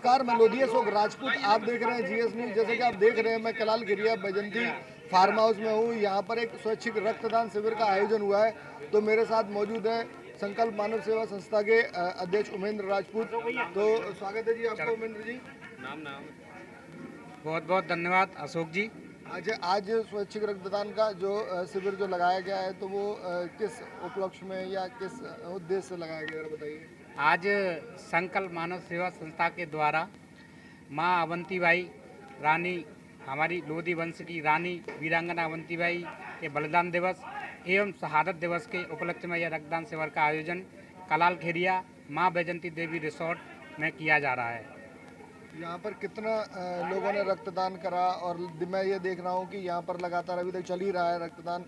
नमस्कार, मैं लोधी अशोक राजपूत। आप देख रहे हैं जीएस न्यूज। जैसे कि आप देख रहे हैं, मैं कलाल खिरिया बैजंती फार्म हाउस में हूँ। यहाँ पर एक स्वैच्छिक रक्तदान शिविर का आयोजन हुआ है। तो मेरे साथ मौजूद है संकल्प मानव सेवा संस्था के अध्यक्ष उमेंद्र राजपूत। तो स्वागत है जी आपका उमेंद्र जी। नाम बहुत बहुत धन्यवाद अशोक जी। आज स्वैच्छिक रक्तदान का जो शिविर जो लगाया गया है, तो वो किस उपलक्ष्य में या किस उद्देश्य से लगाया गया है, बताइए। आज संकल्प मानव सेवा संस्था के द्वारा माँ अवंतीबाई रानी, हमारी लोधी वंश की रानी वीरांगना अवंतीबाई के बलिदान दिवस एवं शहादत दिवस के उपलक्ष्य में यह रक्तदान शिविर का आयोजन कलाल खेरिया माँ बैजंती देवी रिसोर्ट में किया जा रहा है। यहाँ पर कितना लोगों ने रक्तदान करा, और मैं ये देख रहा हूँ कि यहाँ पर लगातार अभी तक चल ही रहा है रक्तदान।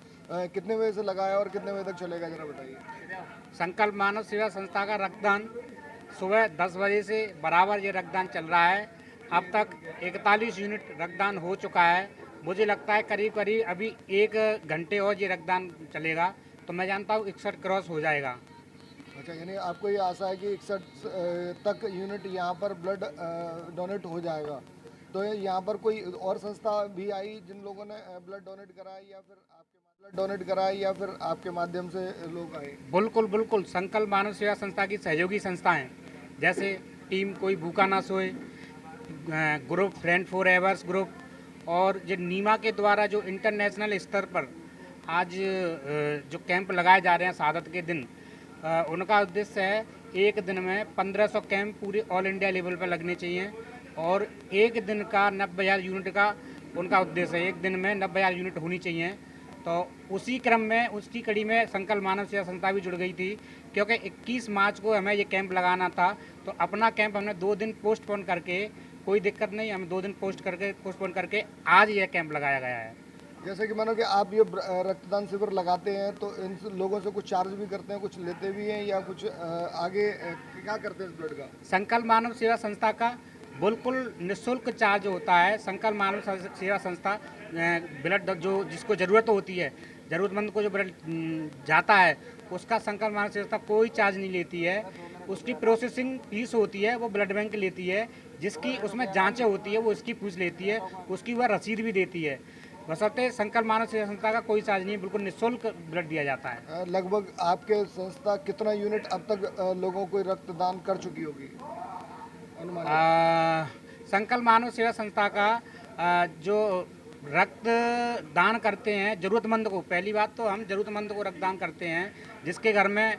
कितने बजे से लगा है और कितने बजे तक चलेगा, जरा बताइए। संकल्प मानव सेवा संस्था का रक्तदान सुबह 10 बजे से बराबर ये रक्तदान चल रहा है। अब तक 41 यूनिट रक्तदान हो चुका है। मुझे लगता है करीब करीब अभी 1 घंटे और ये रक्तदान चलेगा, तो मैं जानता हूँ 61 क्रॉस हो जाएगा। अच्छा, यानी आपको ये आशा है कि 61 तक यूनिट यहाँ पर ब्लड डोनेट हो जाएगा। तो यहाँ पर कोई और संस्था भी आई जिन लोगों ने ब्लड डोनेट कराया, या फिर आपके माध्यम से लोग आए? बिल्कुल बिल्कुल, संकल्प मानव सेवा संस्था की सहयोगी संस्थाएं जैसे टीम कोई भूखा ना सोए group, friend for averse group, और जो नीमा के द्वारा जो इंटरनेशनल स्तर पर आज जो कैंप लगाए जा रहे हैं शहादत के दिन, उनका उद्देश्य है एक दिन में 1500 कैंप पूरे ऑल इंडिया लेवल पर लगने चाहिए, और एक दिन का 90,000 यूनिट का उनका उद्देश्य है। एक दिन में 90,000 यूनिट होनी चाहिए। तो उसी क्रम में, उसकी कड़ी में संकल्प मानव सेवा संस्था भी जुड़ गई थी, क्योंकि 21 मार्च को हमें ये कैंप लगाना था। तो अपना कैंप हमने 2 दिन पोस्टपोन करके, कोई दिक्कत नहीं, हम 2 दिन पोस्टपोन करके आज यह कैंप लगाया गया है। जैसे कि मानो कि आप ये रक्तदान शिविर लगाते हैं, तो इन लोगों से कुछ चार्ज भी करते हैं, कुछ लेते भी हैं, या कुछ आगे क्या करते हैं इस ब्लड का? संकल्प मानव सेवा संस्था का बिल्कुल निःशुल्क चार्ज होता है। संकल्प मानव सेवा संस्था ब्लड जो जिसको ज़रूरत होती है, ज़रूरतमंद को जो ब्लड जाता है, उसका संकल्प मानव सेवा संस्था कोई चार्ज नहीं लेती है। उसकी प्रोसेसिंग फीस होती है वो ब्लड बैंक लेती है, जिसकी उसमें जांचें होती है वो इसकी फीस लेती है, उसकी वह रसीद भी देती है। बशर्ते संकल्प मानव सेवा संस्था का कोई चार्ज नहीं, बिल्कुल निःशुल्क ब्लड दिया जाता है। लगभग आपके संस्था कितना यूनिट अब तक लोगों को रक्तदान कर चुकी होगी, अनुमान? संकल्प मानव सेवा संस्था का जो रक्तदान करते हैं ज़रूरतमंद को, पहली बात तो हम ज़रूरतमंद को रक्तदान करते हैं जिसके घर में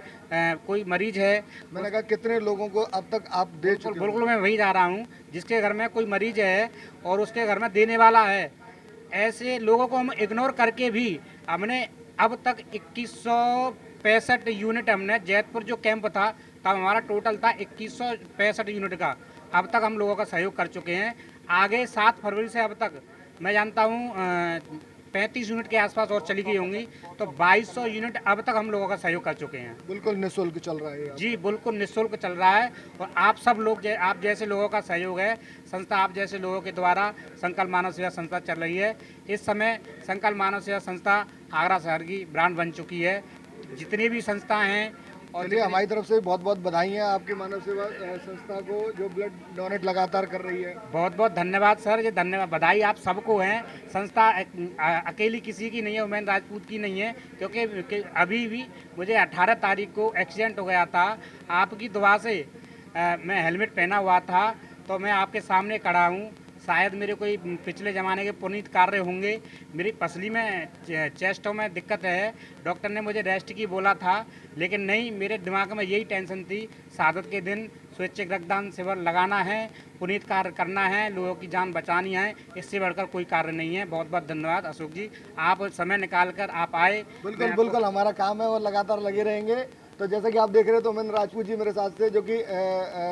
कोई मरीज है। मैंने कहा कितने लोगों को अब तक आप दे चुके? बिल्कुल मैं वही जा रहा हूँ, जिसके घर में कोई मरीज है और उसके घर में देने वाला है, ऐसे लोगों को हम इग्नोर करके भी हमने अब तक 2165 यूनिट, हमने जैतपुर जो कैंप था तब हमारा टोटल था 2165 यूनिट का, अब तक हम लोगों का सहयोग कर चुके हैं। आगे 7 फरवरी से अब तक मैं जानता हूँ 35 यूनिट के आसपास और चली गई होंगी, तो 2200 यूनिट अब तक हम लोगों का सहयोग कर चुके हैं। बिल्कुल निःशुल्क चल रहा है जी, बिल्कुल निःशुल्क चल रहा है। और आप सब लोग, आप जैसे लोगों का सहयोग है, संस्था आप जैसे लोगों के द्वारा संकल्प मानव सेवा संस्था चल रही है। इस समय संकल्प मानव सेवा संस्था आगरा शहर की ब्रांड बन चुकी है। जितनी भी संस्था हैं, और चलिए हमारी तरफ से बहुत बहुत बधाइयाँ आपकी मानव सेवा संस्था को जो ब्लड डोनेट लगातार कर रही है। बहुत बहुत धन्यवाद सर, ये धन्यवाद, बधाई आप सबको है। संस्था अकेली किसी की नहीं है, उमेंद्र राजपूत की नहीं है, क्योंकि अभी भी मुझे 18 तारीख को एक्सीडेंट हो गया था। आपकी दुआ से मैं हेलमेट पहना हुआ था, तो मैं आपके सामने खड़ा हूँ। शायद मेरे कोई पिछले ज़माने के पुनीत कार्य होंगे। मेरी पसली में, चेस्टों में दिक्कत है, डॉक्टर ने मुझे रेस्ट की बोला था, लेकिन नहीं, मेरे दिमाग में यही टेंशन थी, शहादत के दिन स्वैच्छिक रक्तदान शिविर लगाना है, पुनीत कार्य करना है, लोगों की जान बचानी है, इससे बढ़कर कोई कार्य नहीं है। बहुत बहुत धन्यवाद अशोक जी, आप समय निकाल कर आप आए। बिल्कुल बिल्कुल, हमारा काम है और लगातार लगे रहेंगे। तो जैसा कि आप देख रहे हैं, तो उमेंद्र राजपूत जी मेरे साथ थे, जो कि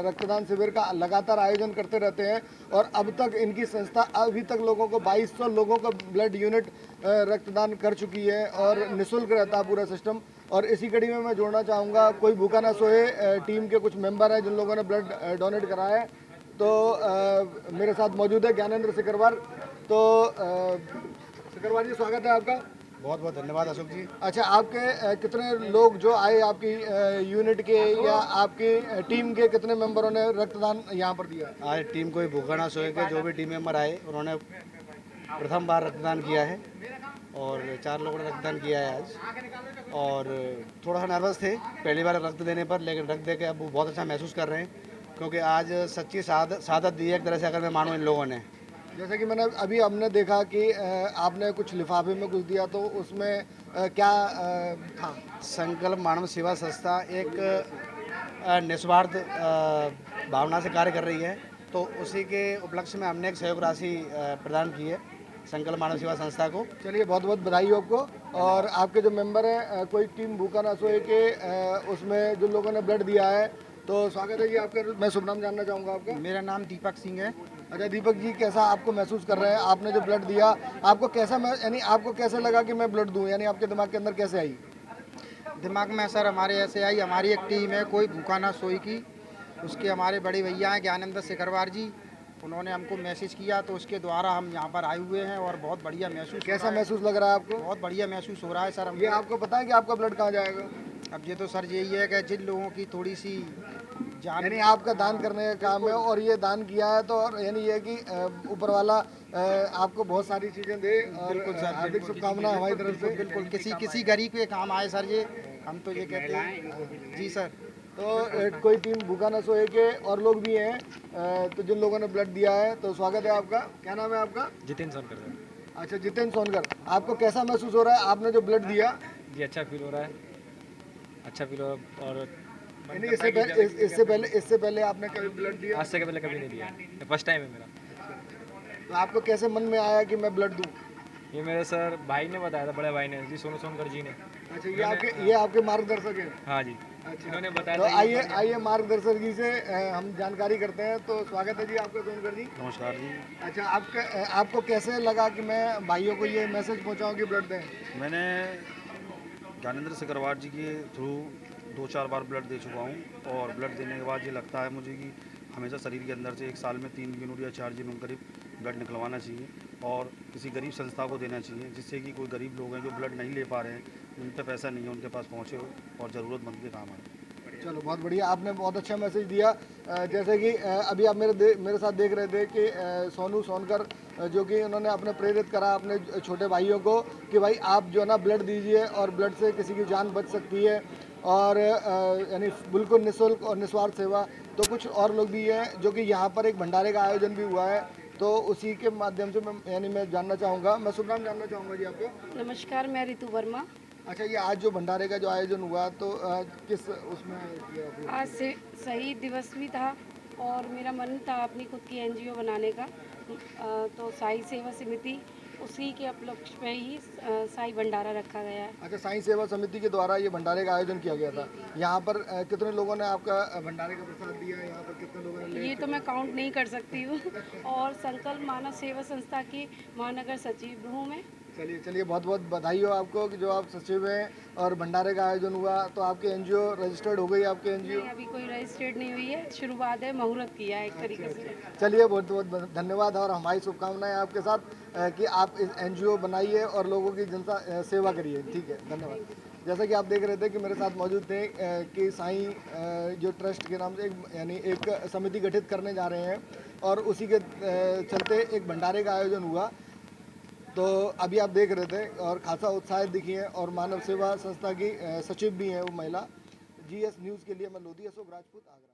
रक्तदान शिविर का लगातार आयोजन करते रहते हैं, और अब तक इनकी संस्था अभी तक लोगों को 2200 लोगों का ब्लड यूनिट रक्तदान कर चुकी है, और निःशुल्क रहता है पूरा सिस्टम। और इसी कड़ी में मैं जोड़ना चाहूँगा, कोई भूखा ना सोए टीम के कुछ मेंबर हैं जिन लोगों ने ब्लड डोनेट कराया है। तो मेरे साथ मौजूद है ज्ञानेंद्र सिकरवार। तो सिकरवार जी, स्वागत है आपका। बहुत बहुत धन्यवाद अशोक जी। अच्छा, आपके कितने लोग जो आए आपकी यूनिट के या आपकी टीम के कितने मेंबरों ने रक्तदान यहाँ पर दिया? आज टीम कोई भूखा ना सोए के जो भी टीम मेंबर आए उन्होंने प्रथम बार रक्तदान किया है और 4 लोगों ने रक्तदान किया है आज। और थोड़ा सा नर्वस थे पहली बार रक्त देने पर, लेकिन रक्त दे के अब वो बहुत अच्छा महसूस कर रहे हैं, क्योंकि आज सच्ची शहादत दी है एक तरह से, अगर मैं मानूँ इन लोगों ने। जैसे कि मैंने अभी हमने देखा कि आपने कुछ लिफाफे में कुछ दिया, तो उसमें क्या था? संकल्प मानव सेवा संस्था एक निस्वार्थ भावना से कार्य कर रही है, तो उसी के उपलक्ष्य में हमने एक सहयोग राशि प्रदान की है संकल्प मानव सेवा संस्था को। चलिए, बहुत बहुत बधाई हो आपको। और आपके जो मेंबर हैं, कोई टीम भूखा ना सोए के उसमें जो लोगों ने ब्लड दिया है, तो स्वागत है जी आपका। मैं शुभ नाम जानना चाहूँगा आपका। मेरा नाम दीपक सिंह है। अच्छा दीपक जी, कैसा आपको महसूस कर रहे हैं? आपने जो ब्लड दिया, आपको कैसा यानी आपको कैसे लगा कि मैं ब्लड दूं, यानी आपके दिमाग के अंदर कैसे आई? दिमाग में सर हमारे ऐसे आई, हमारी एक टीम है कोई भूखा ना सोई की, उसके हमारे बड़े भैया हैं ज्ञानेंद्र शेखरवार जी, उन्होंने हमको मैसेज किया तो उसके द्वारा हम यहाँ पर आए हुए हैं और बहुत बढ़िया महसूस। कैसा महसूस लग रहा है आपको? बहुत बढ़िया महसूस हो रहा है सर। ये आपको पता है कि आपका ब्लड कहाँ जाएगा? अब ये तो सर यही है कि जिन लोगों की थोड़ी सी जान, यानी आपका दान करने का काम है और ये दान किया है, तो और यानी ये कि ऊपर वाला आपको बहुत सारी चीज़ें दे। और बिल्कुल सर, हार्दिक शुभकामनाएं हमारी तरफ से। बिल्कुल किसी गरीब के काम आए सर, ये हम तो ये कहते हैं जी सर। तो कोई टीम भूखा ना सोए के और लोग भी हैं, तो जिन लोगों ने ब्लड दिया है, तो स्वागत है आपका। क्या नाम है आपका? जितेंद्र सोनकर। अच्छा जितेंद्र सोनकर, आपको कैसा महसूस हो रहा है आपने जो ब्लड दिया? जी अच्छा फील हो रहा है, अच्छा फील हो रहा है। और यानी इससे पहले आपने कभी ब्लड दिया? आज से पहले कभी नहीं दिया, फर्स्ट टाइम है मेरा। तो आपको कैसे मन में आया कि मैं ब्लड दूं? ये मेरे सर भाई ने बताया था, बड़े भाई ने जी, सोनू सोनकर जी ने। अच्छा, ये आपके मार्गदर्शक हैं? हाँ जी, अच्छा, इन्होंने बताया तो था। आइए मार्गदर्शक जी से हम जानकारी करते हैं। तो स्वागत है जी आपका सोनकर जी। नमस्कार जी। अच्छा, आपको कैसे लगा कि मैं भाइयों को ये मैसेज पहुंचाऊं कि ब्लड दें? मैंने ज्ञानेंद्र शेखरवार जी के थ्रू 2-4 बार ब्लड दे चुका हूँ, और ब्लड देने के बाद ये लगता है मुझे कि हमेशा शरीर के अंदर से एक साल में 3 यूनिट या 4 यूनिट करीब ब्लड निकलवाना चाहिए और किसी गरीब संस्था को देना चाहिए, जिससे कि कोई गरीब लोग हैं जो ब्लड नहीं ले पा रहे हैं, उन पे पैसा नहीं है, उनके पास पहुँचे हो और ज़रूरतमंद के काम आए। चलो बहुत बढ़िया, आपने बहुत अच्छा मैसेज दिया। जैसे कि अभी आप मेरे साथ देख रहे थे कि सोनू सोनकर जो कि उन्होंने अपने प्रेरित करा अपने छोटे भाइयों को कि भाई आप जो है ना ब्लड दीजिए और ब्लड से किसी की जान बच सकती है, और यानी बिल्कुल निःशुल्क और निस्वार्थ सेवा। तो कुछ और लोग भी हैं जो कि यहाँ पर एक भंडारे का आयोजन भी हुआ है, तो उसी के माध्यम से मैं जानना चाहूँगा। मैं शुभ नाम जानना चाहूँगा जी आपको। नमस्कार, मैं रितु वर्मा। अच्छा, ये आज जो भंडारे का जो आयोजन हुआ, तो किस उसमें किया? आज से शहीद दिवस भी था और मेरा मन था अपनी खुद की एनजीओ बनाने का, तो साई सेवा समिति उसी के उपलक्ष्य पे ही साई भंडारा रखा गया है। अच्छा, साई सेवा समिति के द्वारा ये भंडारे का आयोजन किया गया था। यहाँ पर कितने लोगों ने आपका भंडारे का प्रसाद दिया है? यहाँ पर कितने लोगों ने ये तो मैं काउंट नहीं कर सकती हूँ। और संकल्प मानव सेवा संस्था की महानगर सचिव हूँ मैं। चलिए बहुत बहुत बधाई हो आपको कि जो आप सचिव हैं और भंडारे का आयोजन हुआ। तो आपकी एनजीओ रजिस्टर्ड हो गई? आपकी एनजीओ अभी कोई रजिस्टर्ड नहीं हुई है, शुरुआत है, मुहूर्त किया है एक तरीके से। चलिए बहुत बहुत धन्यवाद और हमारी शुभकामनाएं आपके साथ कि आप इस एनजीओ बनाइए और लोगों की जनता सेवा करिए। ठीक है, धन्यवाद। जैसा कि आप देख रहे थे कि मेरे साथ मौजूद थे कि साईं जो ट्रस्ट के नाम से एक समिति गठित करने जा रहे हैं, और उसी के चलते एक भंडारे का आयोजन हुआ। तो अभी आप देख रहे थे और खासा उत्साहित दिखी है, और मानव सेवा संस्था की सचिव भी हैं वो महिला। जीएस न्यूज़ के लिए मैं लोधी अशोक राजपूत, आगरा।